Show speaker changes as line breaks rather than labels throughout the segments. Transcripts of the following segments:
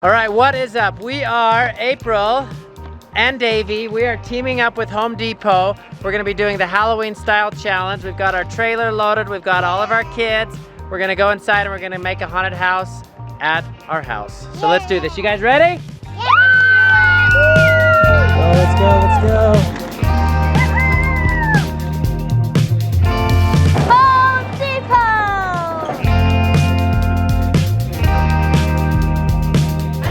All right, what is up? We are April and Davey. We are teaming up with Home Depot. We're gonna be doing the Halloween style challenge. We've got our trailer loaded. We've got all of our kids. We're gonna go inside and we're gonna make a haunted house at our house. So let's do this. You guys ready?
Yeah!
Oh, let's go, let's go.
Home Depot!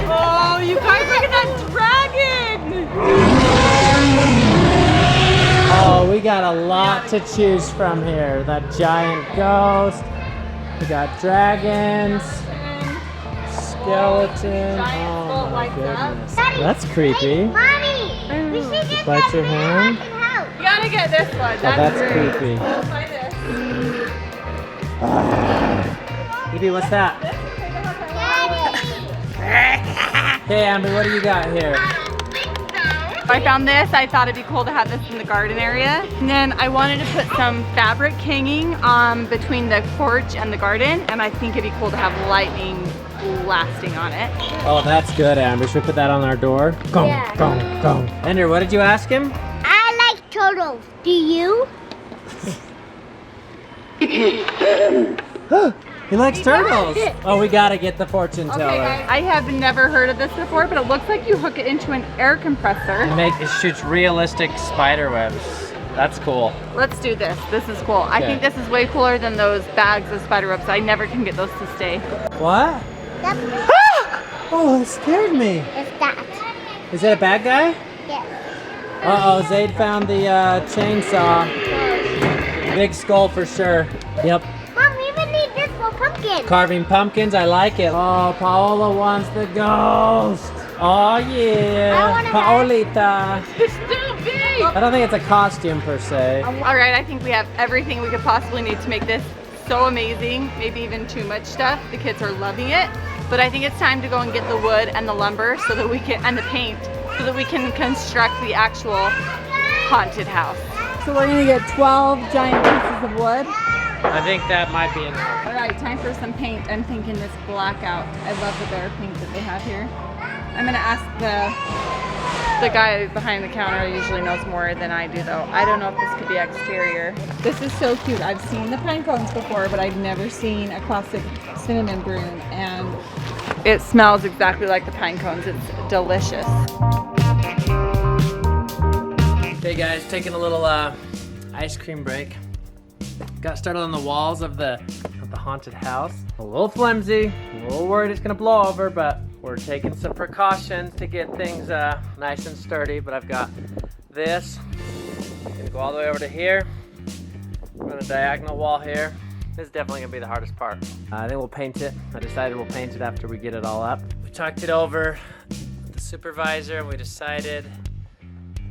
Oh, you guys look at that dragon!
Oh, we got a lot to choose from here. That giant ghost. We got dragons. Skeleton. Oh my goodness.
Daddy,
That's creepy.
Hey, Mommy! We should get
Bite
that
your hand.
house.
You gotta get this one.
Oh, that's creepy.
We'll find this.
Evie, what's that? Hey, Amber, what do you got here?
I found this. I thought it'd be cool to have this in the garden area. And then I wanted to put some fabric hanging between the porch and the garden. And I think it'd be cool to have lightning blasting on it.
Oh, that's good, Amber. Should we put that on our door? Gong,
Yeah.
gong, gong. Ender, what did you ask him?
I like turtles. Do you?
He likes turtles. Oh, we gotta get the fortune teller.
Okay, guys. I have never heard of this before, but it looks like you hook it into an air compressor.
It shoots realistic spider webs. That's cool.
Let's do this. This is cool. I
Okay.
think this is way cooler than those bags of spider webs. I never can get those to stay.
What?
That's
Oh, it scared me.
that.
Is it a bad guy?
Yes.
Uh-oh, Zayd found the chainsaw. Big skull for sure. Yep.
Mom, we even need this for pumpkin.
Carving pumpkins, I like it. Oh, Paola wants the ghost. Oh,
I
yeah.
wanna have-
Paolita.
It's too big!
I don't think it's a costume per se.
All right, I think we have everything we could possibly need to make this so amazing. Maybe even too much stuff. The kids are loving it. But I think it's time to go and get the wood and the lumber so that we can, and the paint, so that we can construct the actual haunted house. So we're gonna get 12 giant pieces of wood.
I think that might be enough.
All right, time for some paint. I'm thinking this blackout. I love the bear paint that they have here. I'm gonna ask the guy behind the counter. He usually knows more than I do though. I don't know if this could be exterior. This is so cute. I've seen the pine cones before, but I've never seen a classic cinnamon broom, and it smells exactly like the pine cones. It's delicious.
Hey guys, taking a little ice cream break. Got started on the walls of the haunted house. A little flimsy, a little worried it's gonna blow over, but we're taking some precautions to get things nice and sturdy. But I've got this. I'm gonna go all the way over to here. We're on a diagonal wall here. This is definitely gonna be the hardest part. I think we'll paint it. I decided we'll paint it after we get it all up. We talked it over with the supervisor and we decided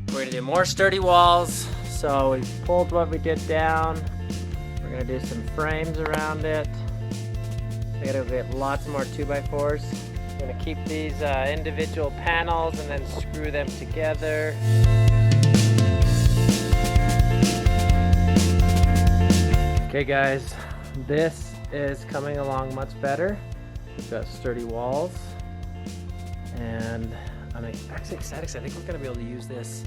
we're gonna do more sturdy walls. So we pulled what we did down. We're gonna do some frames around it. I gotta go get lots more 2x4s. I'm gonna keep these individual panels and then screw them together. Okay guys, this is coming along much better. We've got sturdy walls. And I'm actually excited because I think we're gonna be able to use this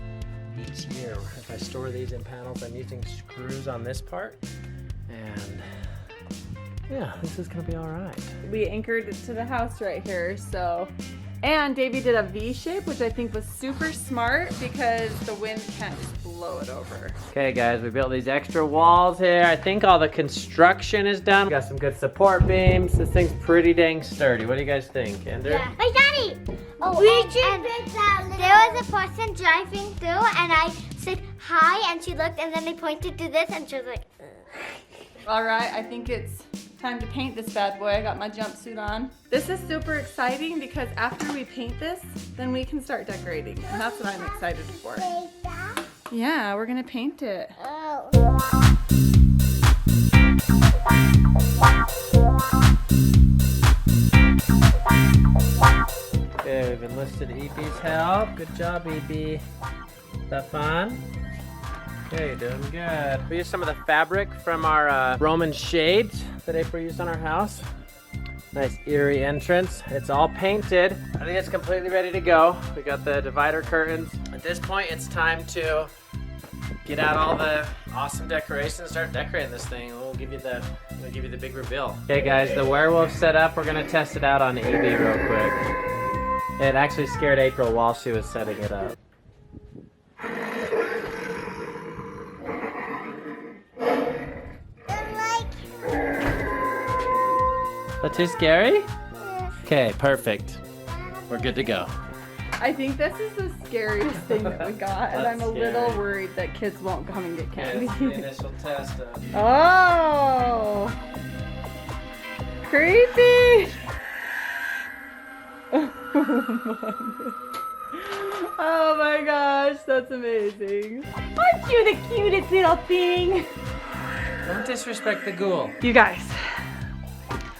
each year. If I store these in panels, I'm using screws on this part. And yeah, this is gonna be all right.
We anchored it to the house right here, so. And Davey did a V shape, which I think was super smart because the wind can't just blow it over.
Okay guys, we built these extra walls here. I think all the construction is done. We got some good support beams. This thing's pretty dang sturdy. What do you guys think, Ender?
Yeah. Hey, Daddy! Oh, there was a person driving through, and I said hi, and she looked, and then they pointed to this, and she was like,
All right, I think it's time to paint this bad boy. I got my jumpsuit on. This is super exciting because after we paint this, then we can start decorating, and that's what I'm excited for. Yeah, we're gonna paint it.
oh.
Okay, we've enlisted EB's help. Good job, EB. Is that fun? Okay, you're doing good. We used some of the fabric from our Roman shades that April used on our house. Nice eerie entrance. It's all painted. I think it's completely ready to go. We got the divider curtains. At this point, it's time to get out all the awesome decorations and start decorating this thing. We'll give you the big reveal. Okay guys, the werewolf set up. We're gonna test it out on Evie real quick. It actually scared April while she was setting it up. Is that too scary? Okay, perfect. We're good to go.
I think this is the scariest thing that we got, and I'm a little worried that kids won't come and get candy.
Yeah, it's the initial test of...
Oh! Creepy! Oh my gosh, that's amazing. Aren't you the cutest little thing?
Don't disrespect the ghoul.
You guys,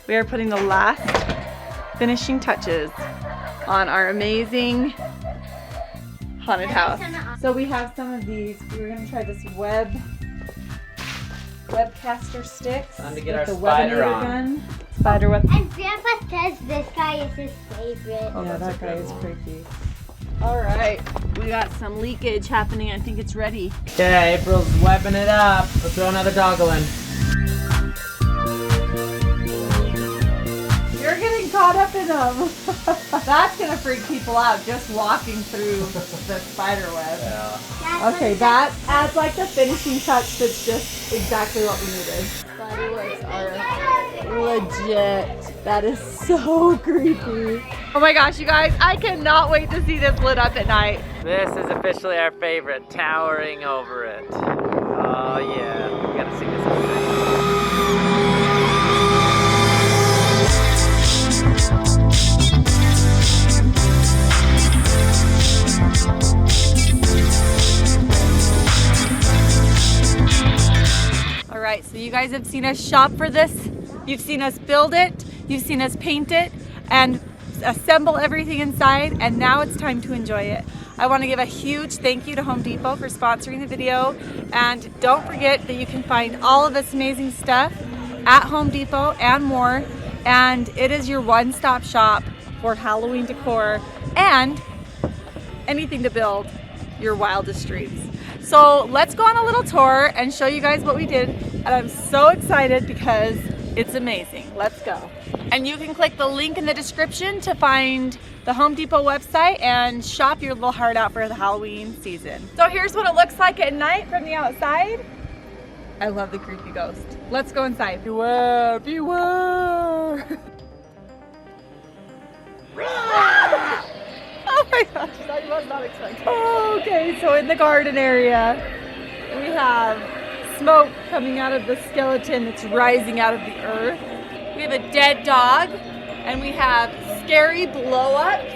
we are putting the last finishing touches on our amazing haunted house. So we have some of these. We're gonna try this webcaster sticks.
Time to get
with
our
the
spider
webinator
on.
gun. Spider web.
And Grandpa says this guy is his favorite.
Oh, yeah,
that's
that
a
guy
good
is
one.
creepy. All right, we got some leakage happening. I think it's ready.
Okay, April's webbing it up. Let's throw another doggle in.
You're getting caught up in them. That's gonna freak people out just walking through the spider web.
Yeah.
Okay, that adds like the finishing touch that's just exactly what we needed. Spider webs are legit. That is so creepy. Oh my gosh, you guys, I cannot wait to see this lit up at night.
This is officially our favorite, towering over it. Oh yeah, we gotta see this at night.
All right, so you guys have seen us shop for this. You've seen us build it. You've seen us paint it and assemble everything inside, and now it's time to enjoy it. I want to give a huge thank you to Home Depot for sponsoring the video, and don't forget that you can find all of this amazing stuff at Home Depot and more, and it is your one-stop shop for Halloween decor and anything to build your wildest dreams. So let's go on a little tour and show you guys what we did, and I'm so excited because it's amazing. Let's go. And you can click the link in the description to find the Home Depot website and shop your little heart out for the Halloween season. So here's what it looks like at night from the outside. I love the creepy ghost. Let's go inside.
Beware, beware!
Oh my gosh, that was not expected. Okay, so in the garden area, we have smoke coming out of the skeleton that's rising out of the earth. We have a dead dog, and we have scary blow-ups.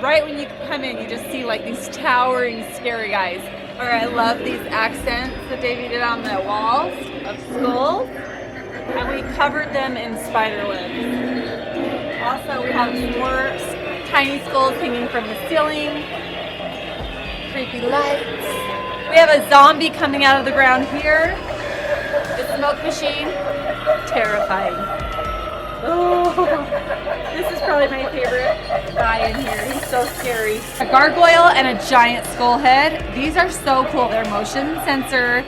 Right when you come in, you just see like these towering, scary guys. Or I love these accents that Davey did on the walls of skulls, and we covered them in spider webs. Also, we have more tiny skulls hanging from the ceiling, creepy lights. We have a zombie coming out of the ground here. The smoke machine, terrifying. Oh, this is probably my favorite guy in here. He's so scary. A gargoyle and a giant skull head. These are so cool. They're motion sensor,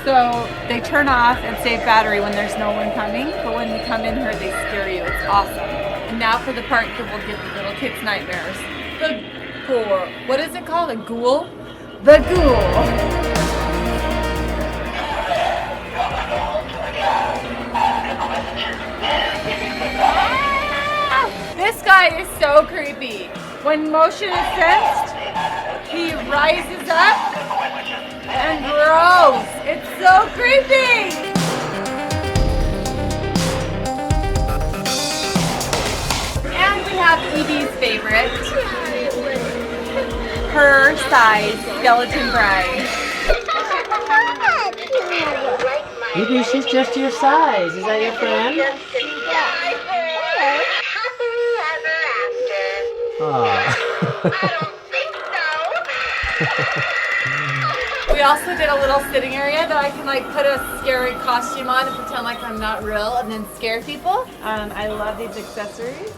so they turn off and save battery when there's no one coming. But when you come in here, they scare you. It's awesome. And now for the part that will give the little kids nightmares. The ghoul. What is it called? A ghoul? The ghoul. This guy is so creepy. When motion is sensed, he rises up and grows. It's so creepy. And we have Evie's favorite, her size skeleton bride.
Evie, she's just your size. Is that your friend?
I don't think so.
We also did a little sitting area that I can like put a scary costume on and pretend like I'm not real and then scare people. I love these accessories.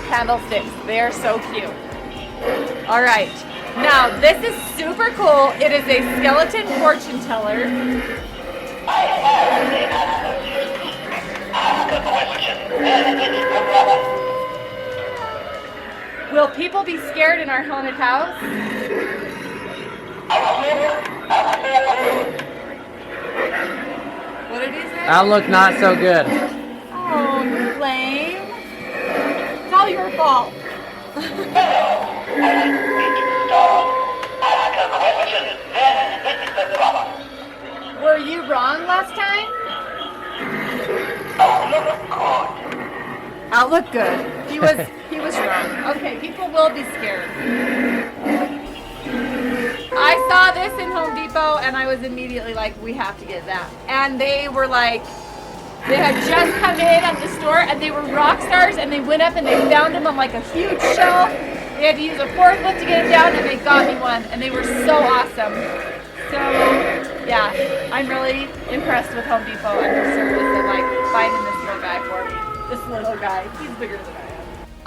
Candlesticks, they are so cute. All right, now this is super cool. It is a skeleton fortune teller. Will people be scared in our haunted house? What did he say?
Outlook not so good.
Oh, you're lame. It's all your fault. Were you wrong last time? Outlook good. He was wrong. Okay, people will be scared. I saw this in Home Depot and I was immediately like, we have to get that. And they were like, they had just come in at the store and they were rock stars and they went up and they found them on like a huge shelf. They had to use a forklift to get them down and they got me one and they were so awesome. So yeah, I'm really impressed with Home Depot and their service and like finding this little guy for me. This little guy, he's bigger than I am.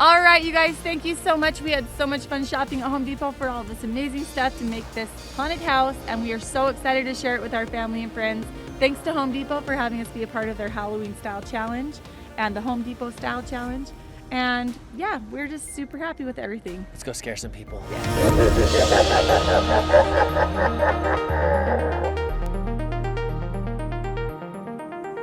All right, you guys, thank you so much. We had so much fun shopping at Home Depot for all this amazing stuff to make this haunted house, and we are so excited to share it with our family and friends. Thanks to Home Depot for having us be a part of their Halloween style challenge and the Home Depot style challenge. And yeah, we're just super happy with everything.
Let's go scare some people.
Yeah.